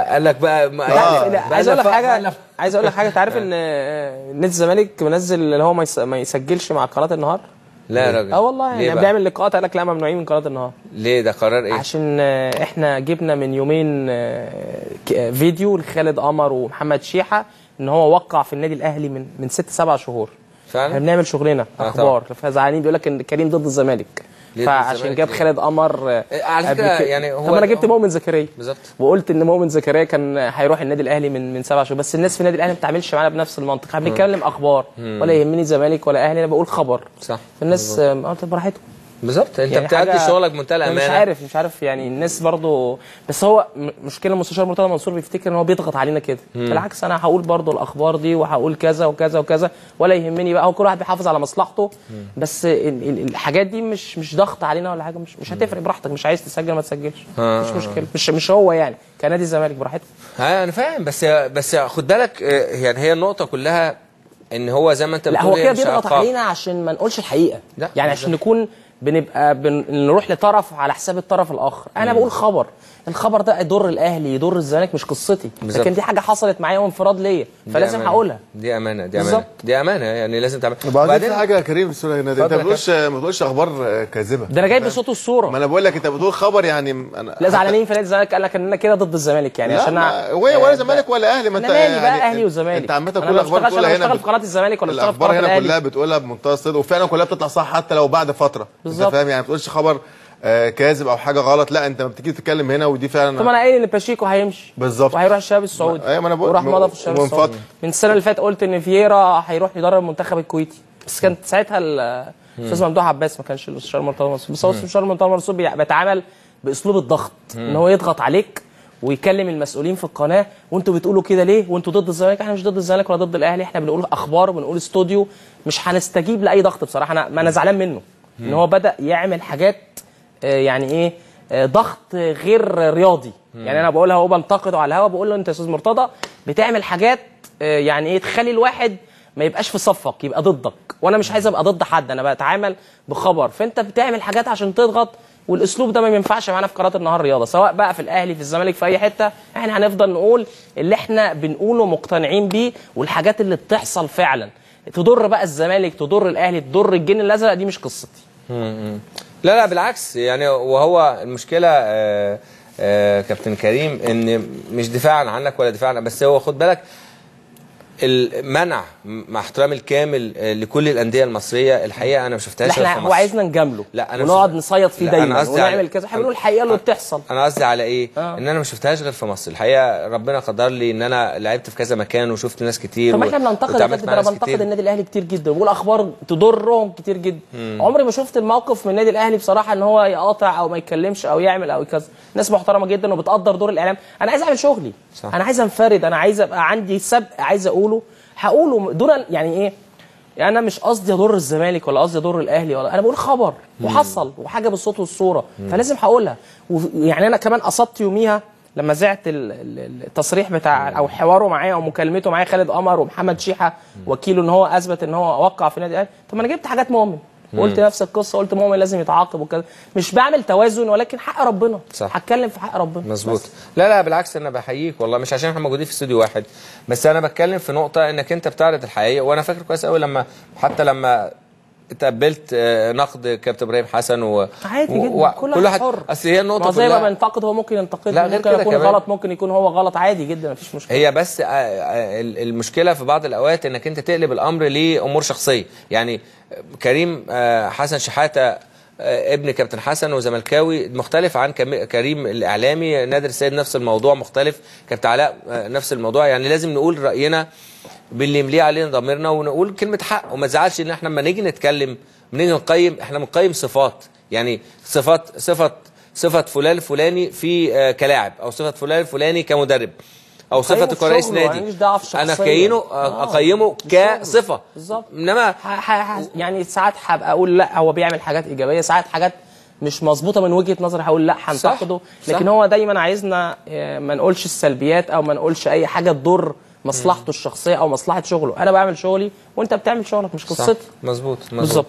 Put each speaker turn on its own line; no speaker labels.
قال لك بقى
عايز اقول لك حاجه انت عارف ان نادي الزمالك منزل اللي هو ما يسجلش مع قناه النهار.
لا يا راجل.
والله يعني بنعمل لقاءات قال لك لا ممنوعين من قناه النهار.
ليه ده قرار ايه؟
عشان احنا جبنا من يومين فيديو لخالد قمر ومحمد شيحه ان هو وقع في النادي الاهلي من 6-7 شهور.
فعلا
احنا بنعمل شغلنا اخبار فزعلانين بيقول لك ان كريم ضد الزمالك فعشان جاب خالد قمر
على فكره يعني هو
طب انا جبت مؤمن زكريا
بالظبط
وقلت ان مؤمن زكريا كان هيروح النادي الاهلي من 7 شهور بس الناس في النادي الاهلي ما بتتعاملش معانا بنفس المنطق. احنا بنتكلم اخبار ولا يهمني زمالك ولا اهلي انا بقول خبر
صح
الناس قلت براحتهم
بالظبط. انت
يعني
بتأدي شغلك بمنتهى الامانه.
مش عارف يعني الناس برضو بس هو مشكله المستشار مرتضى منصور بيفتكر ان هو بيضغط علينا كده. بالعكس انا هقول برضو الاخبار دي وهقول كذا وكذا وكذا ولا يهمني بقى. هو كل واحد بيحافظ على مصلحته بس الحاجات دي مش ضغط علينا ولا حاجه. مش هتفرق براحتك. مش عايز تسجل ما تسجلش مش مشكله. مش هو يعني كنادي الزمالك براحته.
انا فاهم بس خد بالك يعني هي النقطه كلها ان هو زي ما انت بتقول
لا هو كده بيضغط علينا عشان ما نقولش الحقيقه يعني عشان نكون بنبقى نروح لطرف على حساب الطرف الاخر. انا بقول خبر الخبر ده يضر الاهلي يضر الزمالك مش قصتي بالزبط. لكن دي حاجه حصلت معايا وانفراد ليا فلازم هقولها.
دي امانه دي امانه يعني لازم تعمل.
وبعدين في حاجه يا كريم انت ما بتقولش اخبار كاذبه.
ده انا جايب بصوت والصوره.
ما انا بقول لك انت بتقول خبر يعني انا
لا زعلانين في نادي الزمالك قال لك ان انا كده ضد الزمالك يعني عشان
ولا زمالك ولا اهلي. ما انت
مالي بقى اهلي وزمالك.
انت عامه كل الاخبار بتقولها هنا
بشتغل في قناه الزمالك ولا بشتغل في قناه
الاهلي. الأخبار هنا كلها بتقولها بمنتهى الصدق وفعلا كلها بتطلع صح حتى لو بعد فتره. انت فاهم يعني ما بتقولش خبر كاذب او حاجه غلط. لا انت بتيجي تتكلم هنا ودي فعلا.
طب انا قايل ان باشيكو هيمشي
بالظبط
وهيروح الشباب السعودي.
ايوه ما انا بقول
وراح مضى في الشباب السعودي من السنه اللي فاتت. قلت ان فييرا هيروح يدرب المنتخب الكويتي بس كانت ساعتها الاستاذ ممدوح عباس ما كانش الاستاذ مرتضى منصور. بس هو الاستاذ مرتضى منصور بيتعامل باسلوب الضغط ان هو يضغط عليك ويكلم المسؤولين في القناه وانتوا بتقولوا كده ليه وانتوا ضد الزمالك. احنا مش ضد الزمالك ولا ضد الاهلي. احنا بنقول اخبار وبنقول استوديو. مش هنستجيب لاي ضغط بصراحه. انا زعلان منه ان هو بدا يعمل حاجات يعني ايه ضغط غير رياضي. يعني انا بقولها هو بنتقده على الهوا بقول له انت يا استاذ مرتضى بتعمل حاجات يعني ايه تخلي الواحد ما يبقاش في صفك يبقى ضدك. وانا مش عايز ابقى ضد حد. انا بتعامل بخبر فانت بتعمل حاجات عشان تضغط والاسلوب ده ما ينفعش معانا في قناه النهار رياضه سواء بقى في الاهلي في الزمالك في اي حته. احنا هنفضل نقول اللي احنا بنقوله مقتنعين بيه والحاجات اللي بتحصل فعلا تضر بقى الزمالك تضر الاهلي تضر الجن الازرق دي مش قصتي.
لا بالعكس يعني وهو المشكله كابتن كريم ان مش دفاعا عنك ولا دفاعا بس هو خد بالك المنع مع احترامي الكامل لكل الانديه المصريه الحقيقه انا ما شفتهاش
غير في مصر. هو عايزنا نجامله ونقعد نصيط فيه دايما ونعمل كذا. احنا بنقول الحقيقه اللي بتحصل.
انا قصدي على ايه؟ ان انا ما شفتهاش غير في مصر الحقيقه. ربنا قدر لي ان انا لعبت في كذا مكان وشفت ناس كتير.
طب احنا بننتقد النادي الاهلي كتير جدا وبقول اخبار تضرهم كتير جدا. عمري ما شفت الموقف من النادي الاهلي بصراحه ان هو يقاطع او ما يتكلمش او يعمل او كذا. ناس محترمه جدا وبتقدر دور الاعلام. انا عايز اعمل شغلي صح. انا عايز انفرد. انا عايز ابقى عندي سبق عايز هقوله دون يعني ايه يعني انا مش قصدي اضر الزمالك ولا قصدي اضر الاهلي ولا انا بقول خبر وحصل وحاجه بالصوت والصوره فلازم هقولها. يعني انا كمان قصدت يوميها لما زعت التصريح بتاع او حواره معايا او مكالمته معايا خالد قمر ومحمد شيحه وكيله ان هو اثبت ان هو وقع في النادي الاهلي. طب ما انا جبت حاجات مؤمن وقلت نفس القصه. قلت مؤمن لازم يتعاقب وكذا. مش بعمل توازن ولكن حق ربنا هتكلم في حق ربنا.
مظبوط. لا بالعكس انا بحييك والله مش عشان احنا موجودين في استوديو واحد بس انا بتكلم في نقطه انك انت بتعرض الحقيقه. وانا فاكر كويس قوي لما اتقبلت نقد كابتن ابراهيم حسن
عادي جدا كل واحد حر.
اصل هي النقطه
زي ما بننتقد هو ممكن ينتقد ممكن يكون غلط ممكن يكون هو غلط عادي جدا مفيش مشكله.
هي بس المشكله في بعض الاوقات انك انت تقلب الامر لامور شخصيه. يعني كريم حسن شحاته ابن كابتن حسن وزملكاوي مختلف عن كريم الاعلامي. نادر السيد نفس الموضوع مختلف. كابتن علاء نفس الموضوع. يعني لازم نقول راينا باللي يمليه علينا ضميرنا ونقول كلمه حق وما تزعلش ان احنا لما نيجي نتكلم بنيجي نقيم. احنا بنقيم صفات يعني صفه فلان الفلاني في كلاعب او صفه فلان الفلاني كمدرب او صفه كرئيس نادي. انا كاينه اقيمه كصفه
بالظبط.
انما
يعني ساعات هبقى اقول لا هو بيعمل حاجات ايجابيه ساعات حاجات مش مظبوطه من وجهه نظري هقول لا هنتقده. لكن هو دايما عايزنا ما نقولش السلبيات او ما نقولش اي حاجه تضر مصلحته الشخصيه او مصلحه شغله. انا بعمل شغلي وانت بتعمل شغلك مش قصتي.
مظبوط
بالظبط.